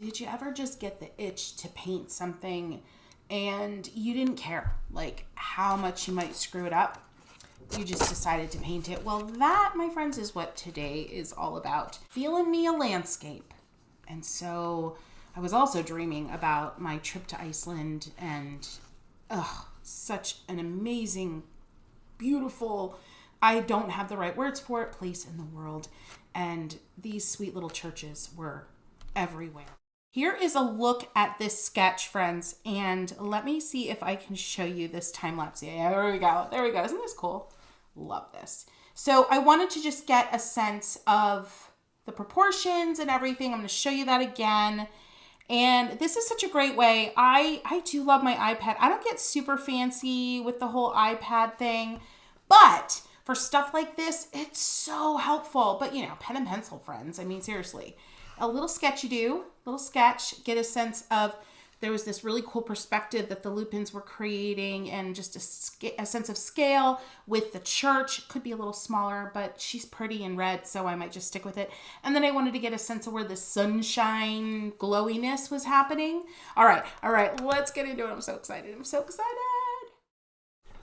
Did you ever just get the itch to paint something and you didn't care like how much you might screw it up? You just decided to paint it. Well, that, my friends, is what today is all about. Feeling me a landscape. And so I was also dreaming about my trip to Iceland and such an amazing, beautiful, I don't have the right words for it, place in the world. And these sweet little churches were everywhere. Here is a look at this sketch, friends, and let me see if I can show you this time lapse. Yeah, there we go. There we go. Isn't this cool? Love this. So I wanted to just get a sense of the proportions and everything. I'm going to show you that again. And this is such a great way. I do love my iPad. I don't get super fancy with the whole iPad thing, but for stuff like this, it's so helpful. But, you know, pen and pencil, friends. I mean, seriously. A little sketch you do, little sketch, get a sense of, there was this really cool perspective that the lupines were creating and just a sense of scale with the church. Could be a little smaller, but she's pretty in red, so I might just stick with it. And then I wanted to get a sense of where the sunshine glowiness was happening. All right, let's get into it. I'm so excited.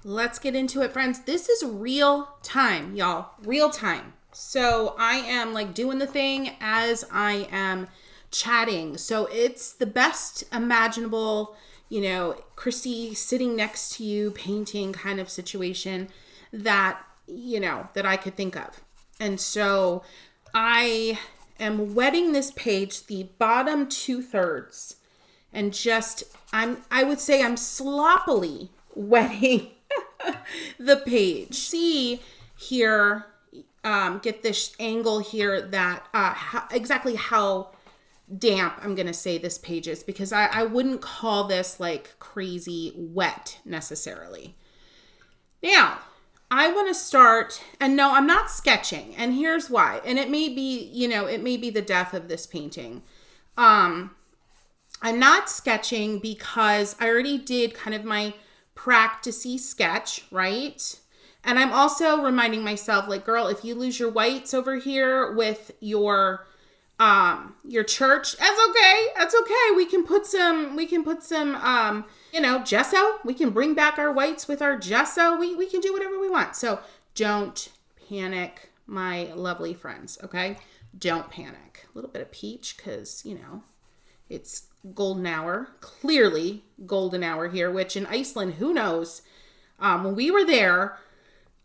Let's get into it, friends. This is real time, y'all, real time. So I am like doing the thing as I am chatting. So it's the best imaginable, you know, Christy sitting next to you painting kind of situation that, you know, that I could think of. And so I am wetting this page, the bottom 2/3, and just, I would say I'm sloppily wetting the page. See here, get this angle here that exactly how damp I'm going to say this page is, because I wouldn't call this like crazy wet necessarily. Now, I want to start, and no, I'm not sketching, and here's why. And it may be, you know, it may be the death of this painting. I'm not sketching because I already did kind of my practicey sketch, right? And I'm also reminding myself, like, girl, if you lose your whites over here with your church, that's okay. That's okay. We can put some, you know, gesso. We can bring back our whites with our gesso. We can do whatever we want. So don't panic, my lovely friends. Okay. Don't panic. A little bit of peach, because, you know, it's golden hour, clearly golden hour here, which in Iceland, who knows? When we were there,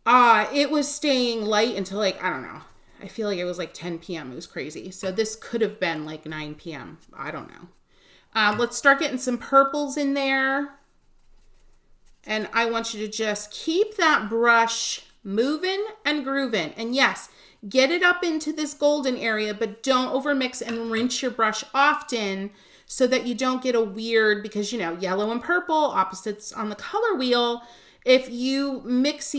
it was staying light until like, I don't know. I feel like it was like 10 p.m. It was crazy. So this could have been like 9 p.m. I don't know. Let's start getting some purples in there. And I want you to just keep that brush moving and grooving. And yes, get it up into this golden area, but don't overmix and rinse your brush often so that you don't get a weird, because, you know, yellow and purple, opposites on the color wheel. If you mix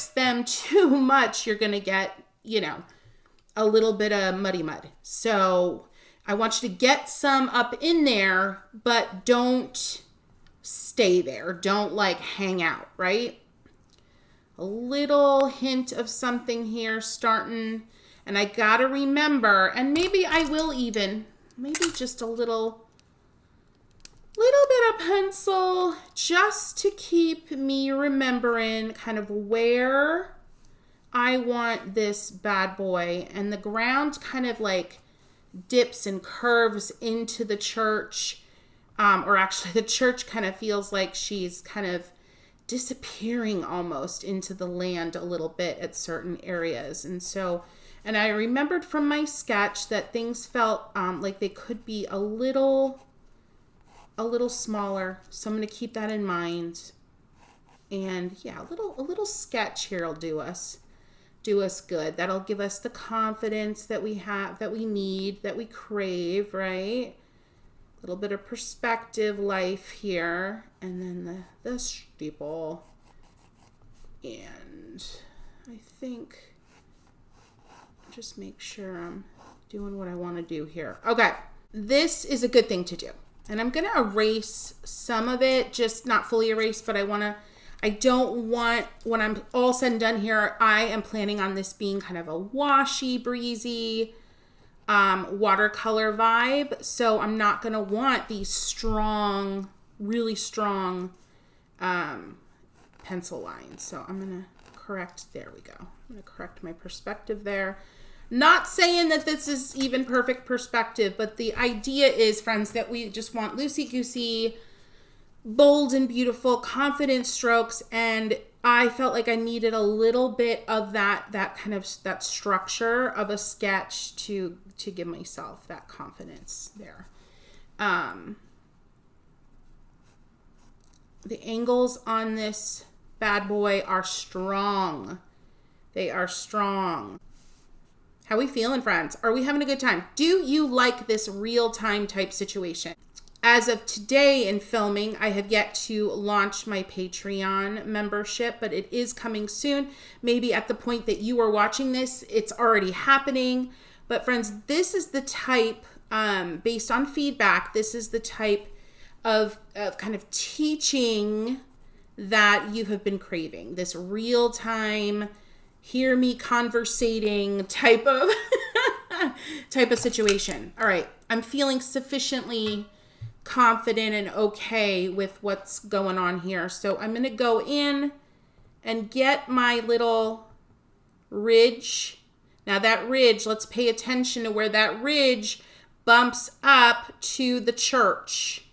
them too much, you're going to get, you know, a little bit of muddy mud. So I want you to get some up in there, but don't stay there. Don't like hang out, right? A little hint of something here starting. And I got to remember, and maybe I will even, maybe just a little bit of pencil just to keep me remembering kind of where I want this bad boy. And the ground kind of like dips and curves into the church. Or actually the church kind of feels like she's kind of disappearing almost into the land a little bit at certain areas. And so, and I remembered from my sketch that things felt like they could be a little smaller. So I'm going to keep that in mind. And yeah, a little sketch here will do us good. That'll give us the confidence that we have, that we need, that we crave, right? A little bit of perspective life here. And then the steeple. And I think, just make sure I'm doing what I want to do here. Okay. This is a good thing to do. And I'm going to erase some of it, just not fully erase, but I don't want, when I'm all said and done here, I am planning on this being kind of a washy, breezy, watercolor vibe. So I'm not going to want these strong, really strong pencil lines. So I'm going to correct, there we go. I'm going to correct my perspective there. Not saying that this is even perfect perspective, but the idea is, friends, that we just want loosey-goosey, bold and beautiful, confident strokes. And I felt like I needed a little bit of that kind of that structure of a sketch to give myself that confidence there. The angles on this bad boy are strong. They are strong. How we feeling, friends? Are we having a good time? Do you like this real-time type situation? As of today in filming, I have yet to launch my Patreon membership, but it is coming soon. Maybe at the point that you are watching this, it's already happening. But friends, this is the type, based on feedback, this is the type of kind of teaching that you have been craving. This real-time, hear me conversating type of situation. All right, I'm feeling sufficiently confident and okay with what's going on here. So I'm going to go in and get my little ridge. Now that ridge, let's pay attention to where that ridge bumps up to the church.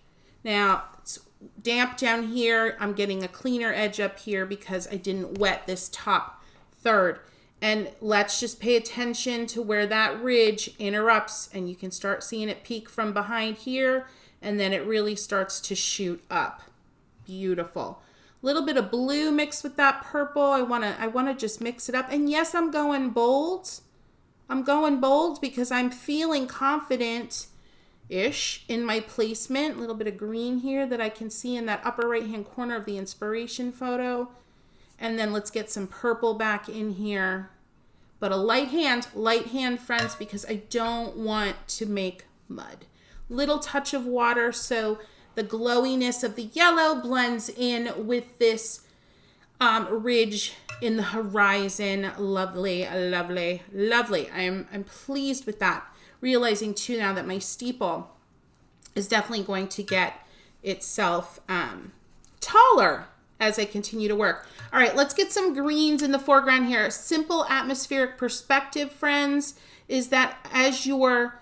Now it's damp down here. I'm getting a cleaner edge up here because I didn't wet this top third. And let's just pay attention to where that ridge interrupts, and you can start seeing it peak from behind here, and then it really starts to shoot up. Beautiful. A little bit of blue mixed with that purple. I wanna just mix it up. And yes, I'm going bold. I'm going bold because I'm feeling confident-ish in my placement. A little bit of green here that I can see in that upper right-hand corner of the inspiration photo. And then let's get some purple back in here. But a light hand, friends, because I don't want to make mud. Little touch of water so the glowiness of the yellow blends in with this ridge in the horizon. Lovely, lovely, lovely. I'm pleased with that. Realizing too now that my steeple is definitely going to get itself taller as I continue to work. All right, let's get some greens in the foreground here. Simple atmospheric perspective, friends, is that as you're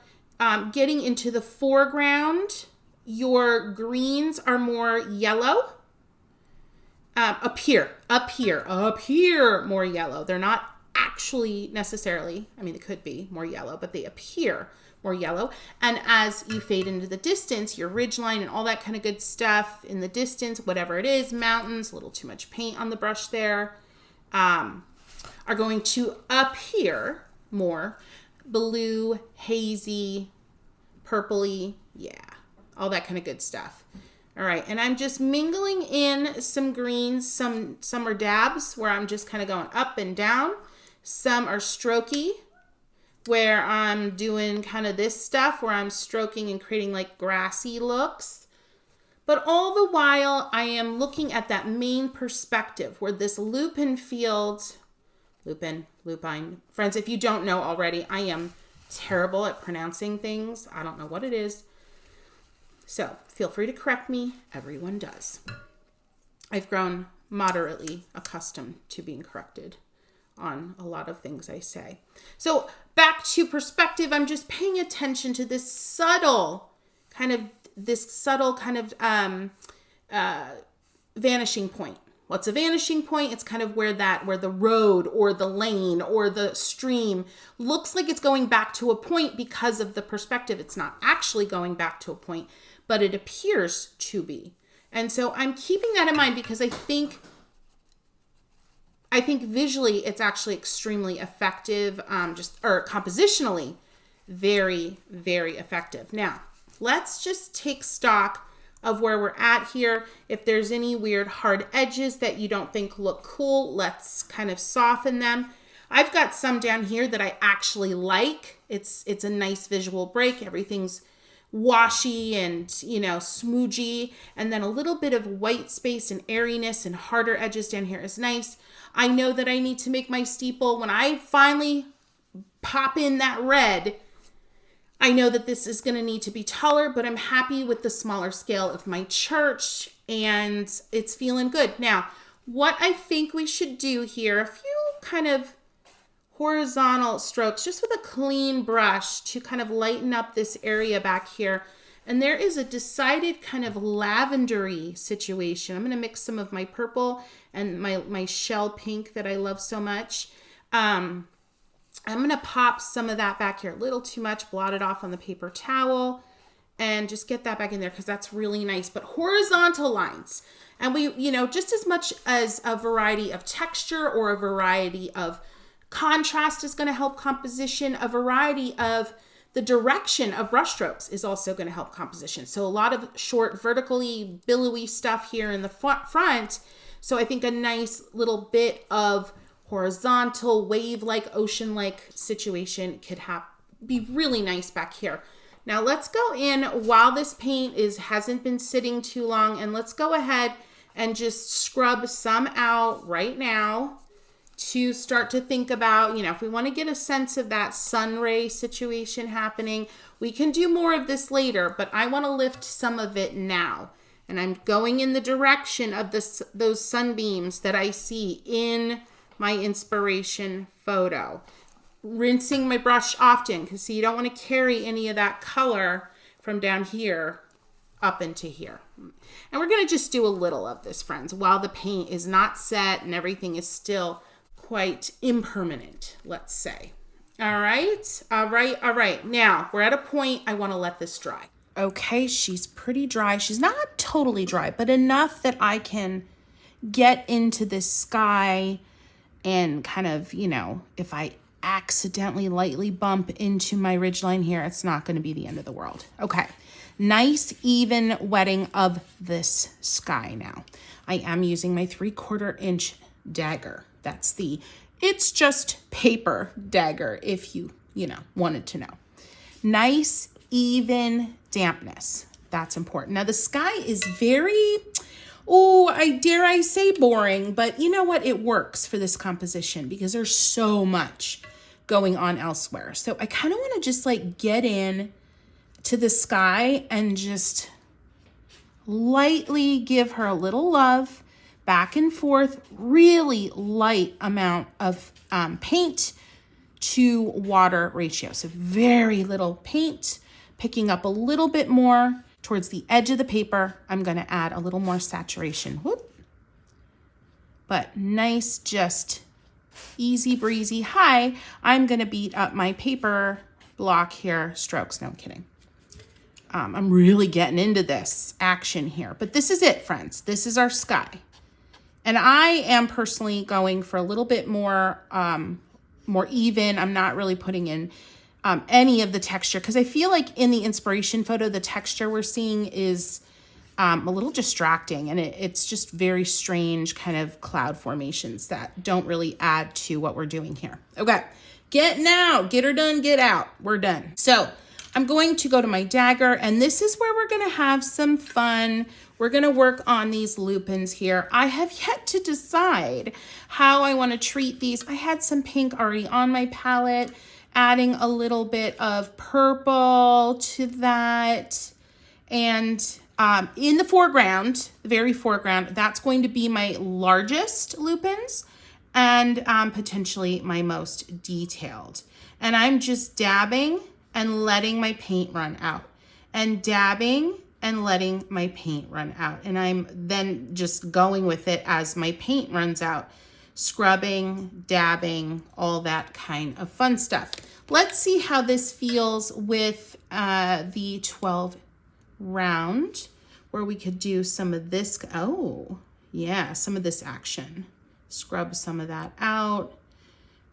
getting into the foreground, your greens are more yellow. Up here, more yellow. They're not actually necessarily, I mean, it could be more yellow, but they appear more yellow. And as you fade into the distance, your ridgeline and all that kind of good stuff in the distance, whatever it is, mountains, a little too much paint on the brush there, are going to appear more blue, hazy, purpley, yeah, all that kind of good stuff. All right, and I'm just mingling in some greens. Some are dabs where I'm just kind of going up and down. Some are strokey, where I'm doing kind of this stuff where I'm stroking and creating like grassy looks. But all the while I am looking at that main perspective where this lupine field, lupine. Friends, if you don't know already, I am terrible at pronouncing things. I don't know what it is. So feel free to correct me. Everyone does. I've grown moderately accustomed to being corrected on a lot of things I say. So back to perspective, I'm just paying attention to this subtle kind of vanishing point. What's a vanishing point? It's kind of where the road or the lane or the stream looks like it's going back to a point because of the perspective. It's not actually going back to a point, but it appears to be. And so I'm keeping that in mind because I think visually it's actually extremely effective, or compositionally very, very effective. Now, let's just take stock of where we're at here. If there's any weird hard edges that you don't think look cool, let's kind of soften them. I've got some down here that I actually like. It's a nice visual break. Everything's washy and, smoogey. And then a little bit of white space and airiness and harder edges down here is nice. I know that I need to make my steeple, when I finally pop in that red, I know that this is going to need to be taller, but I'm happy with the smaller scale of my church and it's feeling good. Now, what I think we should do here, a few kind of horizontal strokes just with a clean brush to kind of lighten up this area back here. And there is a decided kind of lavendery situation. I'm going to mix some of my purple and my shell pink that I love so much. I'm going to pop some of that back here. A little too much, blot it off on the paper towel and just get that back in there because that's really nice. But horizontal lines. And we, just as much as a variety of texture or a variety of contrast is going to help composition, a variety of the direction of brush strokes is also going to help composition. So a lot of short, vertically billowy stuff here in the front. So I think a nice little bit of horizontal, wave-like, ocean-like situation could be really nice back here. Now let's go in while this paint hasn't been sitting too long, and let's go ahead and just scrub some out right now to start to think about, if we want to get a sense of that sun ray situation happening. We can do more of this later, but I want to lift some of it now. And I'm going in the direction of those sunbeams that I see in my inspiration photo. Rinsing my brush often because you don't want to carry any of that color from down here up into here. And we're going to just do a little of this, friends, while the paint is not set and everything is still quite impermanent, let's say. All right. Now we're at a point I want to let this dry. Okay, she's pretty dry. She's not totally dry, but enough that I can get into this sky and kind of, if I accidentally lightly bump into my ridgeline here, it's not going to be the end of the world. Okay, nice even wetting of this sky now. I am using my 3/4 inch dagger. That's it's just paper dagger if you wanted to know. Nice even dampness. That's important. Now the sky is very, dare I say boring, but you know what? It works for this composition because there's so much going on elsewhere. So I kind of want to just get in to the sky and just lightly give her a little love back and forth, really light amount of paint to water ratio. So very little paint, picking up a little bit more towards the edge of the paper. I'm going to add a little more saturation. Whoop. But nice, just easy breezy. Hi, I'm going to beat up my paper block here. Strokes. No, I'm kidding. I'm really getting into this action here. But this is it, friends. This is our sky. And I am personally going for a little bit more even. I'm not really putting in any of the texture because I feel like in the inspiration photo, the texture we're seeing is a little distracting, and it's just very strange kind of cloud formations that don't really add to what we're doing here. Okay, get her done, get out. We're done. So I'm going to go to my dagger, and this is where we're going to have some fun. We're going to work on these lupines here. I have yet to decide how I want to treat these. I had some pink already on my palette, adding a little bit of purple to that. And in the foreground, the very foreground, that's going to be my largest lupines and potentially my most detailed. And I'm just dabbing and letting my paint run out, and dabbing and letting my paint run out. And I'm then just going with it as my paint runs out, scrubbing, dabbing, all that kind of fun stuff. Let's see how this feels with the 12 round, where we could do some of this. Oh, yeah, some of this action. Scrub some of that out.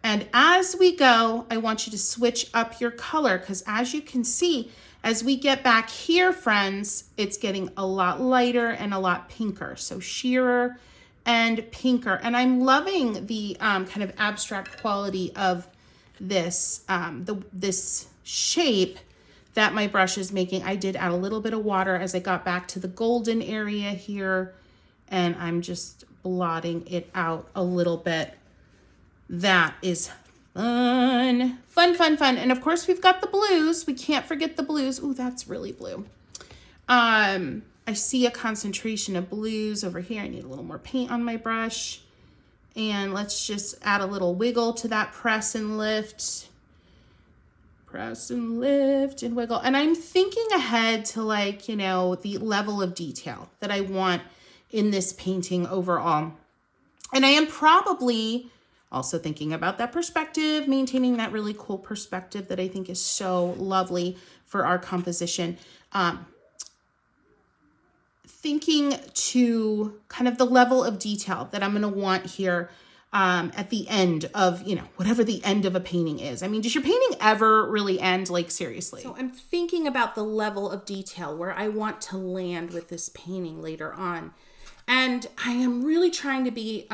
And as we go, I want you to switch up your color because as you can see, as we get back here, friends, it's getting a lot lighter and a lot pinker. So sheerer and pinker. And I'm loving the kind of abstract quality of this, this shape that my brush is making. I did add a little bit of water as I got back to the golden area here, and I'm just blotting it out a little bit. That is Fun, fun, fun, fun. And of course we've got the blues. We can't forget the blues. Ooh, that's really blue. I see a concentration of blues over here. I need a little more paint on my brush. And let's just add a little wiggle to that press and lift. Press and lift and wiggle. And I'm thinking ahead to like, you know, the level of detail that I want in this painting overall. And I am probably also thinking about that perspective, maintaining that really cool perspective that I think is so lovely for our composition. Thinking to kind of the level of detail that I'm going to want here at the end of, you know, whatever the end of a painting is. I mean, does your painting ever really end? Like, seriously? So I'm thinking about the level of detail where I want to land with this painting later on. And I am really trying to be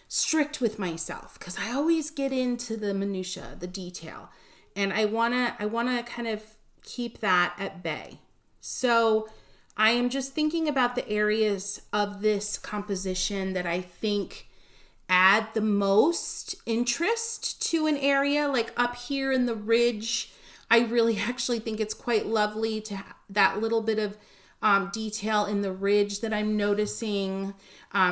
strict with myself because I always get into the minutia, the detail. And I wanna kind of keep that at bay. So I am just thinking about the areas of this composition that I think add the most interest to an area. Like up here in the ridge, I really actually think it's quite lovely to have that little bit of detail in the ridge that I'm noticing,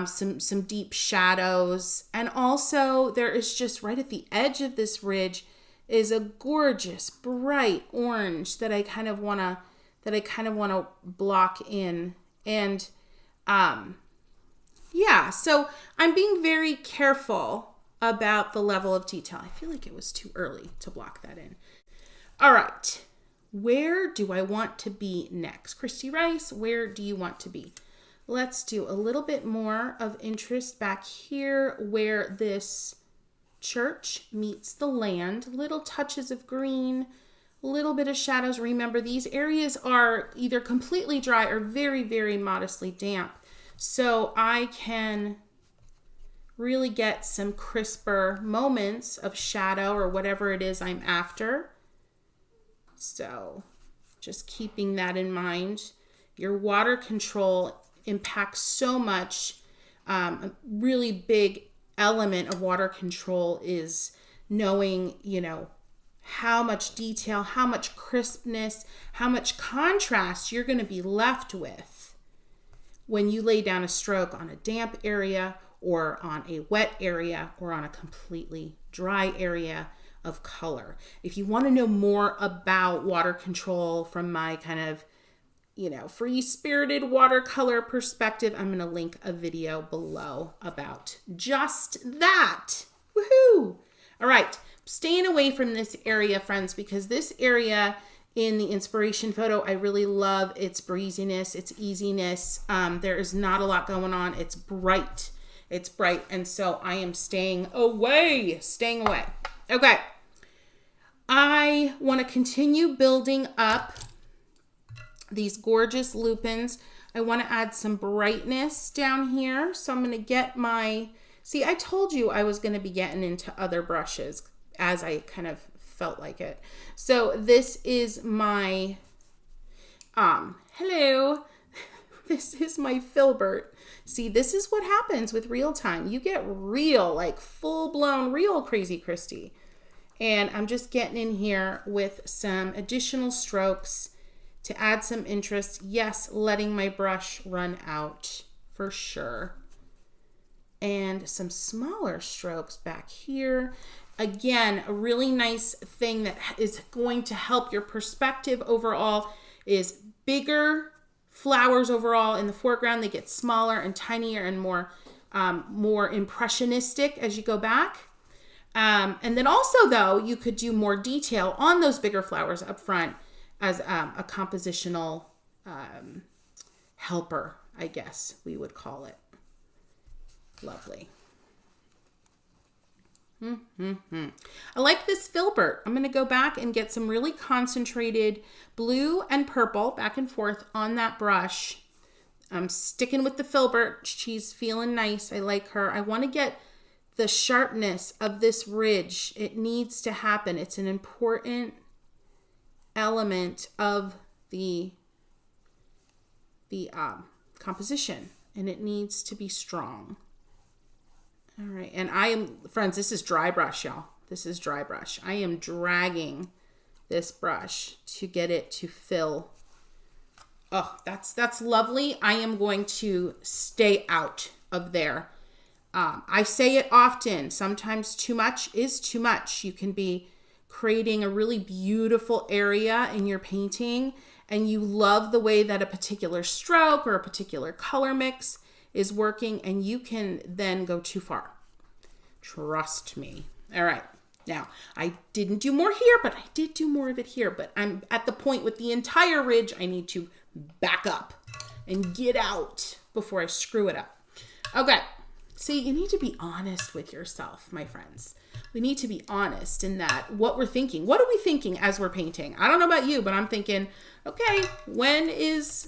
some deep shadows. And also there is just right at the edge of this ridge is a gorgeous bright orange that I kind of want to block in. And yeah, so I'm being very careful about the level of detail. I feel like it was too early to block that in. All right, where do I want to be next? Christy Rice, where do you want to be? Let's do a little bit more of interest back here where this church meets the land. Little touches of green, a little bit of shadows. Remember, these areas are either completely dry or very, very modestly damp. So I can really get some crisper moments of shadow or whatever it is I'm after. So just keeping that in mind. Your water control impacts so much. A really big element of water control is knowing, you know, how much detail, how much crispness, how much contrast you're going to be left with when you lay down a stroke on a damp area or on a wet area or on a completely dry area of color. If you want to know more about water control from my kind of, you know, free-spirited watercolor perspective, I'm going to link a video below about just that. Woohoo! All right, staying away from this area, friends, because this area in the inspiration photo, I really love its breeziness, its easiness. There is not a lot going on. It's bright. It's bright. And so I am staying away. Okay. I want to continue building up these gorgeous lupines. I want to add some brightness down here. So I'm going to get my, see, I told you I was going to be getting into other brushes as I kind of felt like it. So this is my, hello, this is my filbert. See, this is what happens with real time. You get real, like full blown real crazy Christy. And I'm just getting in here with some additional strokes to add some interest. Yes, letting my brush run out for sure. And some smaller strokes back here. Again, a really nice thing that is going to help your perspective overall is bigger flowers overall in the foreground. They get smaller and tinier and more impressionistic as you go back. And then also, though, you could do more detail on those bigger flowers up front as a compositional helper, I guess we would call it. Lovely. I like this filbert. I'm going to go back and get some really concentrated blue and purple back and forth on that brush. I'm sticking with the filbert. She's feeling nice. I like her. I want to get the sharpness of this ridge. It needs to happen. It's an important element of the composition, and it needs to be strong. All right, and friends, this is dry brush, y'all. This is dry brush. I am dragging this brush to get it to fill. Oh, that's lovely. I am going to stay out of there. I say it often, sometimes too much is too much. You can be creating a really beautiful area in your painting and you love the way that a particular stroke or a particular color mix is working, and you can then go too far. Trust me. All right. Now, I didn't do more here, but I did do more of it here. But I'm at the point with the entire ridge, I need to back up and get out before I screw it up. Okay. See, you need to be honest with yourself, my friends. We need to be honest in that what we're thinking. What are we thinking as we're painting? I don't know about you, but I'm thinking, okay, when's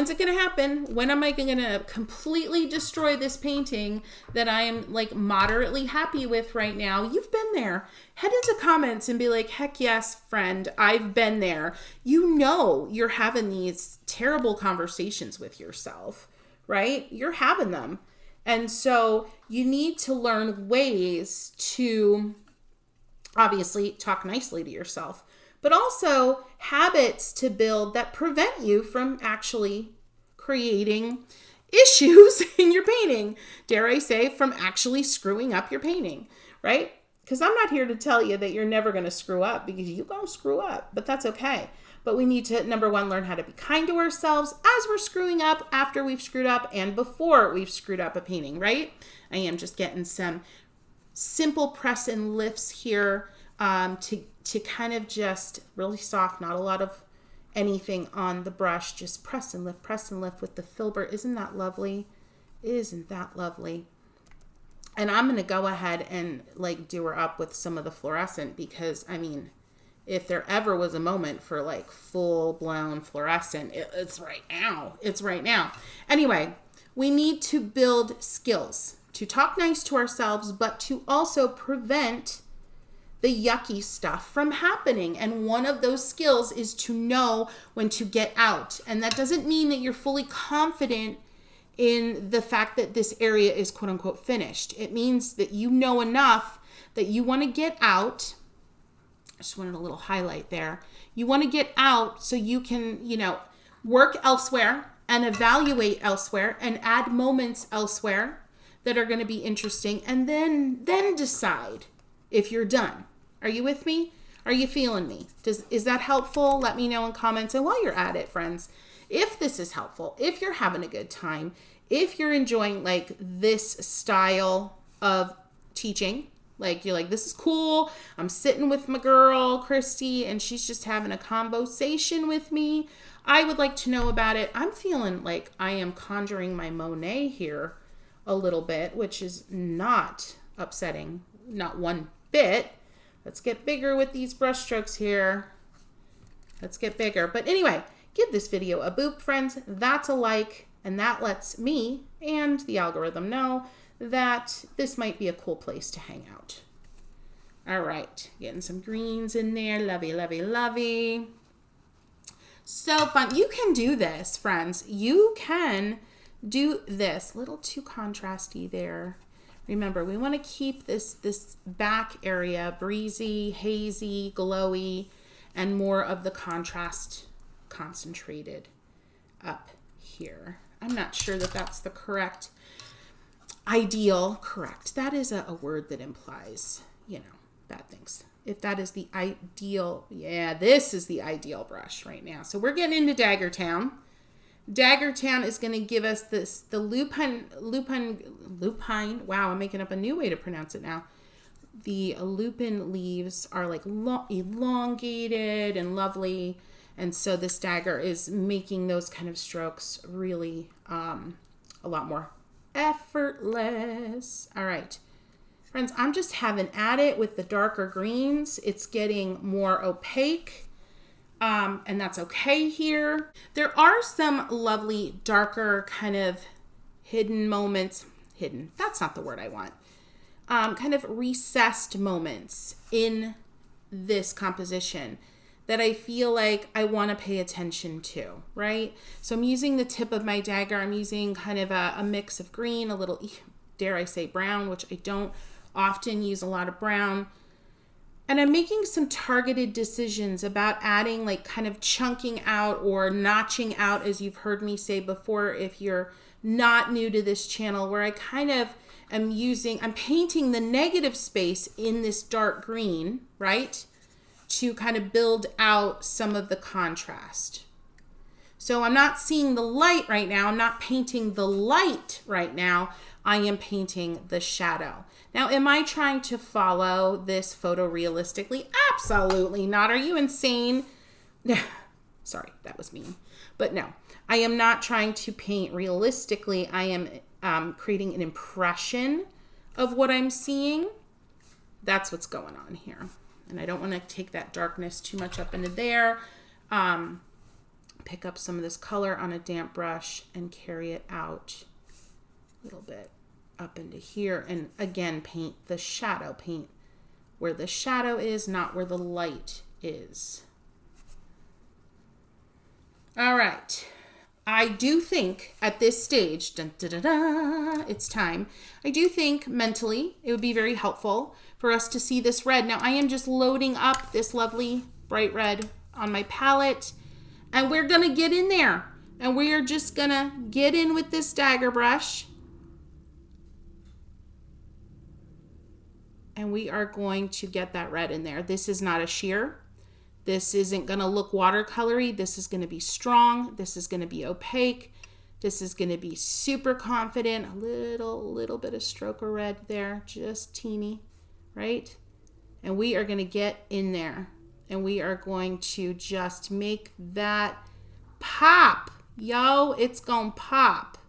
it going to happen? When am I going to completely destroy this painting that I am like moderately happy with right now? You've been there. Head into comments and be like, heck yes, friend, I've been there. You know, you're having these terrible conversations with yourself, right? You're having them. And so you need to learn ways to obviously talk nicely to yourself, but also habits to build that prevent you from actually creating issues in your painting. Dare I say, from actually screwing up your painting, right? Because I'm not here to tell you that you're never going to screw up, because you're going to screw up, but that's okay. But we need to, number one, learn how to be kind to ourselves as we're screwing up, after we've screwed up, and before we've screwed up a painting, right? I am just getting some simple press and lifts here to kind of just really soft, not a lot of anything on the brush, just press and lift with the filbert. Isn't that lovely? Isn't that lovely? And I'm going to go ahead and like do her up with some of the fluorescent, because I mean, if there ever was a moment for like full-blown fluorescent, it's right now. It's right now. Anyway, we need to build skills to talk nice to ourselves, but to also prevent the yucky stuff from happening. And one of those skills is to know when to get out. And that doesn't mean that you're fully confident in the fact that this area is quote unquote finished. It means that you know enough that you want to get out. I just wanted a little highlight there. You want to get out so you can, work elsewhere and evaluate elsewhere and add moments elsewhere that are going to be interesting, and then decide if you're done. Are you with me? Are you feeling me? Is that helpful? Let me know in comments. And while you're at it, friends, if this is helpful, if you're having a good time, if you're enjoying like this style of teaching, like you're like, this is cool. I'm sitting with my girl, Christy, and she's just having a conversation with me. I would like to know about it. I'm feeling like I am conjuring my Monet here a little bit, which is not upsetting, not one bit. Let's get bigger with these brush strokes here. Let's get bigger. But anyway, give this video a boop, friends. That's a like, and that lets me and the algorithm know that this might be a cool place to hang out. All right, getting some greens in there. Lovey, lovey, lovey. So fun. You can do this, friends. You can do this. A little too contrasty there. Remember, we want to keep this back area breezy, hazy, glowy, and more of the contrast concentrated up here. I'm not sure that that's the correct correct. That is a word that implies, bad things. If that is the ideal, yeah, this is the ideal brush right now. So we're getting into Daggertown. Daggertown is going to give us the lupine. Wow, I'm making up a new way to pronounce it now. The lupin leaves are like elongated and lovely. And so this dagger is making those kind of strokes really a lot more effortless. All right, friends, I'm just having at it with the darker greens. It's getting more opaque. And that's okay here. There are some lovely darker kind of hidden moments. Hidden, that's not the word I want. Kind of recessed moments in this composition that I feel like I want to pay attention to, right? So I'm using the tip of my dagger. I'm using kind of a mix of green, a little, dare I say, brown, which I don't often use a lot of brown. And I'm making some targeted decisions about adding, like kind of chunking out or notching out, as you've heard me say before, if you're not new to this channel, where I kind of I'm painting the negative space in this dark green, right? To kind of build out some of the contrast. So I'm not seeing the light right now. I'm not painting the light right now. I am painting the shadow. Now, am I trying to follow this photo realistically? Absolutely not. Are you insane? Sorry, that was mean. But no, I am not trying to paint realistically. I am creating an impression of what I'm seeing. That's what's going on here. And I don't want to take that darkness too much up into there. Pick up some of this color on a damp brush and carry it out a little bit up into here. And again, paint the shadow. Paint where the shadow is, not where the light is. All right. I do think at this stage, dun, dun, dun, dun, it's time. I do think mentally it would be very helpful for us to see this red. Now I am just loading up this lovely bright red on my palette, and we're going to get in there, and we are just going to get in with this dagger brush, and we are going to get that red in there. This is not a sheer. This isn't going to look watercolory. This is going to be strong. This is going to be opaque. This is going to be super confident. A little bit of stroke of red there, just teeny, right? And we are going to get in there, and we are going to just make that pop. Yo, it's going to pop.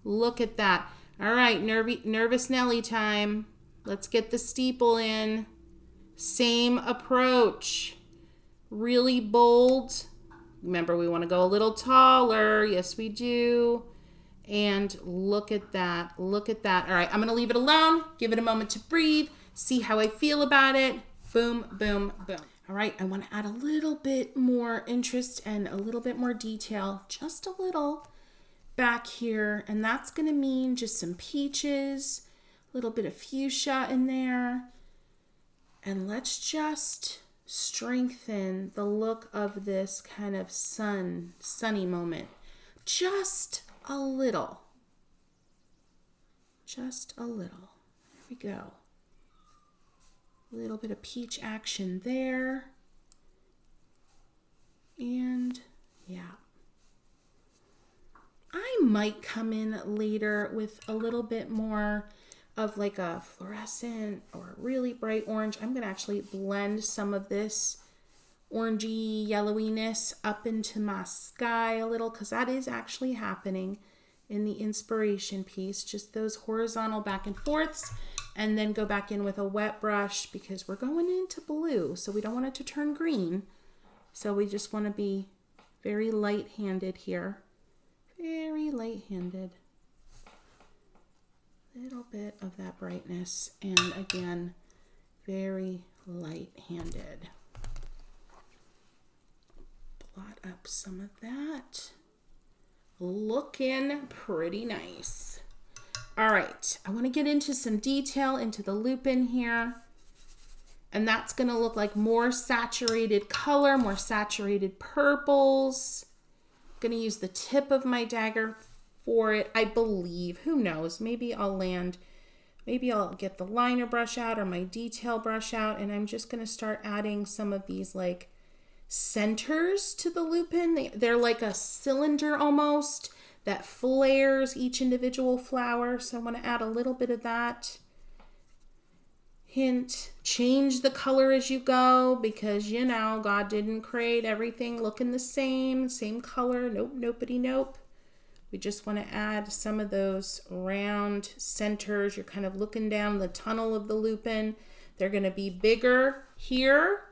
Look at that. All right, nervous Nelly time. Let's get the steeple in. Same approach. Really bold. Remember, we want to go a little taller. Yes, we do. And look at that. Look at that. All right, I'm going to leave it alone. Give it a moment to breathe. See how I feel about it. Boom, boom, boom. All right, I want to add a little bit more interest and a little bit more detail. Just a little back here. And that's going to mean just some peaches. A little bit of fuchsia in there. And let's just strengthen the look of this kind of sunny moment. Just a little. Just a little. There we go. A little bit of peach action there. And yeah. I might come in later with a little bit more of like a fluorescent or really bright orange. I'm going to actually blend some of this orangey yellowiness up into my sky a little, because that is actually happening in the inspiration piece. Just those horizontal back and forths, and then go back in with a wet brush because we're going into blue, so we don't want it to turn green. So we just want to be very light-handed here. Very light-handed. Little bit of that brightness, and again, very light-handed. Blot up some of that. Looking pretty nice. All right, I want to get into some detail into the lupin here, and that's going to look like more saturated color, more saturated purples. I'm going to use the tip of my dagger for it, I believe. Who knows? Maybe I'll get the liner brush out or my detail brush out, and I'm just going to start adding some of these like centers to the lupin. They're like a cylinder almost that flares each individual flower. So I want to add a little bit of that. Hint, change the color as you go, because you know, God didn't create everything looking the same color. Nope, nopity nope. We just want to add some of those round centers. You're kind of looking down the tunnel of the lupin. They're going to be bigger here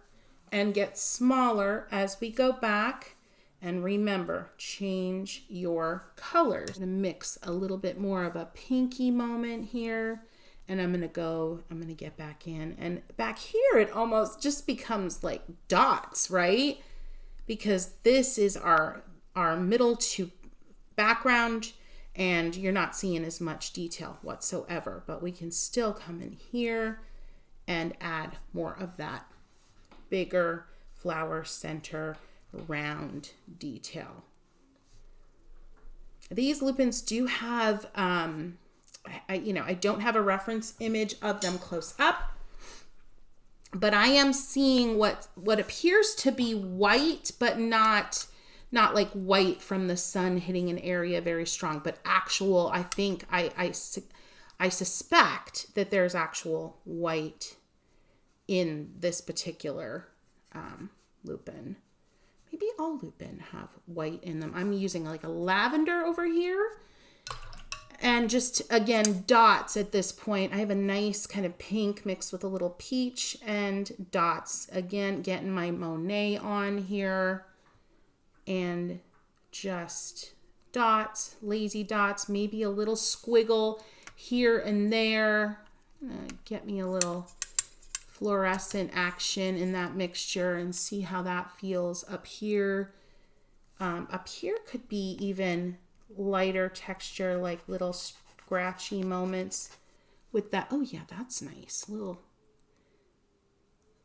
and get smaller as we go back. And remember, change your colors. I'm going to mix a little bit more of a pinky moment here. And I'm going to get back in. And back here, it almost just becomes like dots, right? Because this is our middle to background, and you're not seeing as much detail whatsoever, but we can still come in here and add more of that bigger flower center round detail. These lupins do have, I don't have a reference image of them close up, but I am seeing what appears to be white, but not like white from the sun hitting an area very strong, but actual, I think, I suspect that there's actual white in this particular lupin. Maybe all lupin have white in them. I'm using like a lavender over here. And just, again, dots at this point. I have a nice kind of pink mixed with a little peach and dots. Again, getting my Monet on here. And just dots, lazy dots, maybe a little squiggle here and there. Get me a little fluorescent action in that mixture and see how that feels up here. Up here could be even lighter texture, like little scratchy moments with that. Oh yeah, that's nice. Little,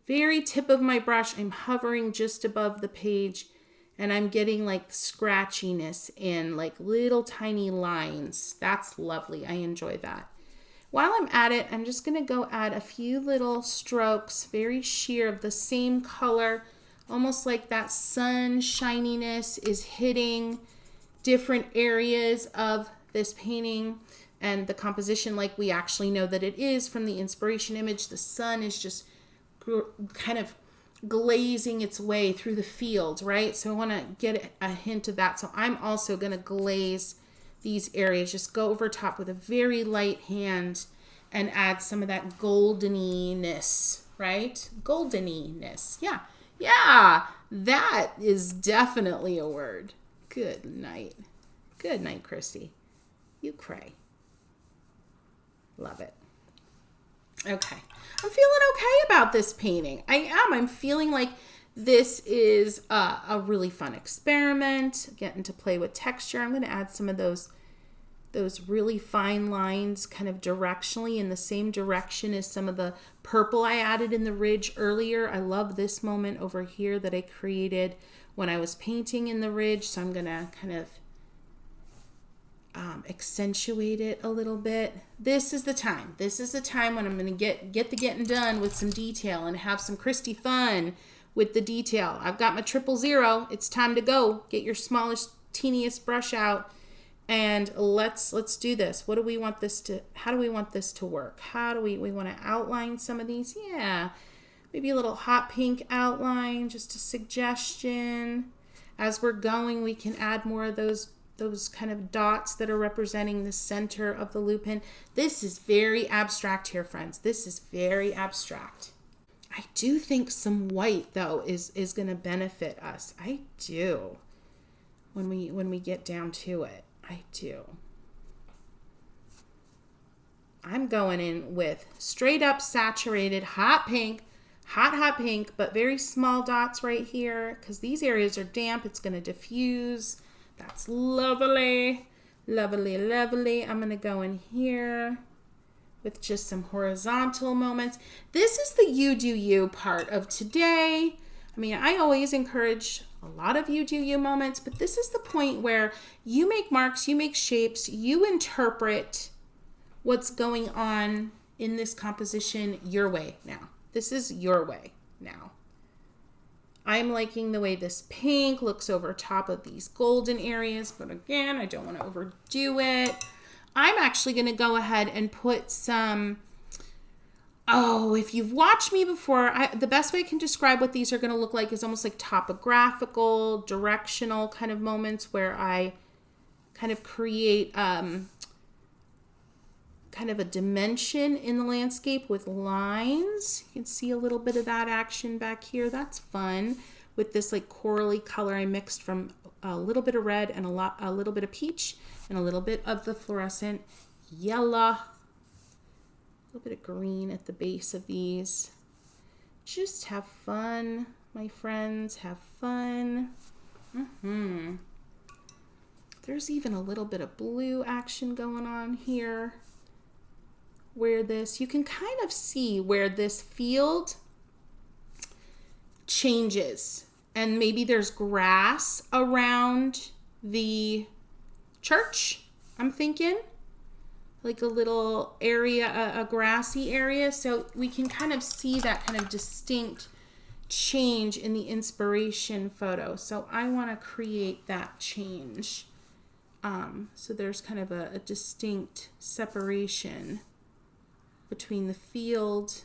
very tip of my brush, I'm hovering just above the page and I'm getting like scratchiness in like little tiny lines. That's lovely. I enjoy that. While I'm at it, I'm just going to go add a few little strokes, very sheer, of the same color, almost like that sun shininess is hitting different areas of this painting and the composition, like we actually know that it is from the inspiration image. The sun is just kind of glazing its way through the field, right? So I want to get a hint of that. So I'm also going to glaze these areas, just go over top with a very light hand and add some of that goldeniness, right? Goldeniness. Yeah, that is definitely a word. Good night. Good night, Christy. You cray. Love it. Okay. I'm feeling okay about this painting. I'm feeling like this is a really fun experiment, getting to play with texture. I'm going to add some of those really fine lines kind of directionally in the same direction as some of the purple I added in the ridge earlier. I love this moment over here that I created when I was painting in the ridge. So I'm going to kind of accentuate it a little bit. This is the time. This is the time when I'm going to get the getting done with some detail and have some Christy fun with the detail. I've got my 000. It's time to go. Get your smallest, teeniest brush out and let's do this. What do we want this to, how do we want this to work? How do we want to outline some of these? Yeah, maybe a little hot pink outline, just a suggestion. As we're going, we can add more of those kind of dots that are representing the center of the lupin. This is very abstract here, friends. This is very abstract. I do think some white, though, is going to benefit us. I do. When we get down to it, I do. I'm going in with straight up saturated hot pink, hot pink, but very small dots right here because these areas are damp. It's going to diffuse. That's lovely, lovely, lovely. I'm going to go in here with just some horizontal moments. This is the you do you part of today. I mean, I always encourage a lot of you do you moments, but this is the point where you make marks, you make shapes, you interpret what's going on in this composition your way now. This is your way now. I'm liking the way this pink looks over top of these golden areas, but again, I don't want to overdo it. I'm actually going to go ahead and put some, if you've watched me before, the best way I can describe what these are going to look like is almost like topographical, directional kind of moments where I kind of create kind of a dimension in the landscape with lines. You can see a little bit of that action back here. That's fun. With this like corally color I mixed from a little bit of red and a little bit of peach and a little bit of the fluorescent yellow. A little bit of green at the base of these. Just have fun, my friends. Have fun. There's even a little bit of blue action going on here. where you can kind of see where this field changes. And maybe there's grass around the church, I'm thinking. Like a little area, a grassy area. So we can kind of see that kind of distinct change in the inspiration photo. So I want to create that change. So there's kind of a distinct separation between the field,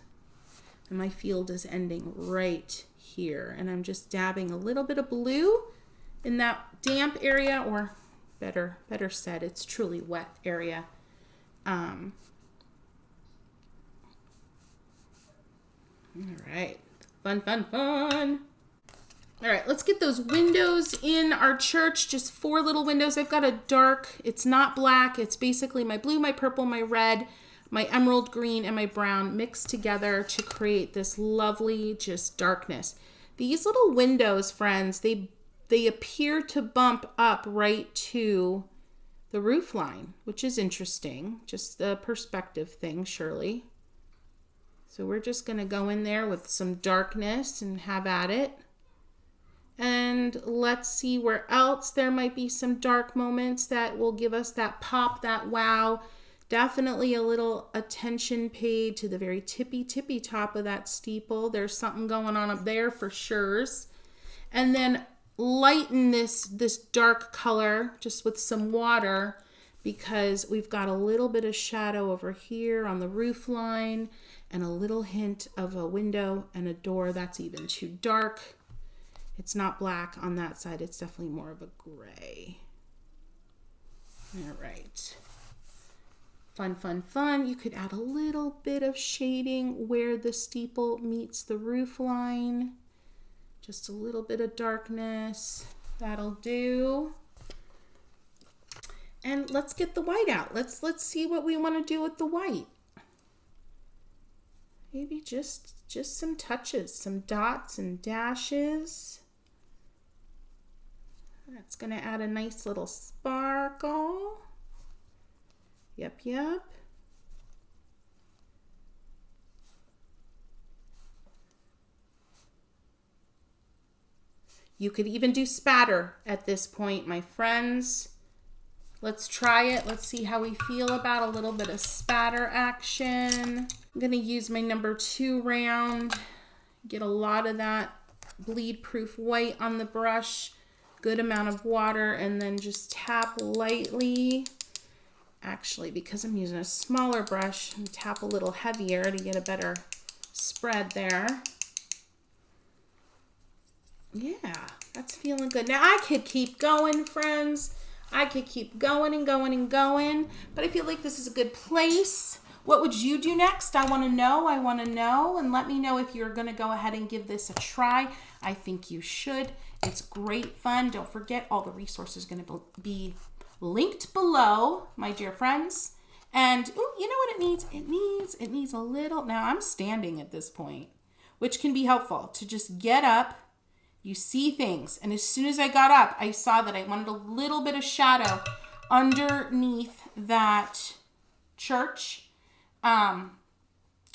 and my field is ending right here. And I'm just dabbing a little bit of blue in that damp area, or better said, it's truly wet area. All right, fun. All right, let's get those windows in our church, just 4 little windows. I've got a dark, it's not black, it's basically my blue, my purple, my red, my emerald green, and my brown mixed together to create this lovely just darkness. These little windows, friends, they appear to bump up right to the roof line, which is interesting. Just the perspective thing, surely. So we're just going to go in there with some darkness and have at it. And let's see where else there might be some dark moments that will give us that pop, that wow. Definitely a little attention paid to the very tippy top of that steeple. There's something going on up there for sure. And then lighten this dark color just with some water, because we've got a little bit of shadow over here on the roof line and a little hint of a window and a door that's even too dark. It's not black on that side. It's definitely more of a gray. All right. Fun. You could add a little bit of shading where the steeple meets the roof line. Just a little bit of darkness. That'll do. And let's get the white out. Let's see what we want to do with the white. Maybe just some touches, some dots and dashes. That's going to add a nice little sparkle. Yep. You could even do spatter at this point, my friends. Let's try it. Let's see how we feel about a little bit of spatter action. I'm going to use my number 2 round. Get a lot of that bleed-proof white on the brush. Good amount of water, and then just tap lightly. Actually, because I'm using a smaller brush, and tap a little heavier to get a better spread there. Yeah, that's feeling good. Now I could keep going, friends. I could keep going and going, but I feel like this is a good place. What would you do next? I want to know, and let me know if you're going to go ahead and give this a try. I think you should. It's great fun. Don't forget, all the resources are going to be linked below, my dear friends. And ooh, you know what it needs? It needs a little, now I'm standing at this point, which can be helpful to just get up. You see things, and as soon as I got up, I saw that I wanted a little bit of shadow underneath that church.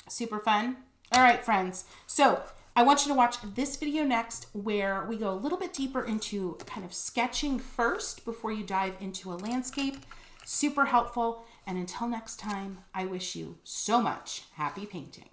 Super fun. All right, friends. So I want you to watch this video next, where we go a little bit deeper into kind of sketching first before you dive into a landscape. Super helpful. And until next time, I wish you so much happy painting.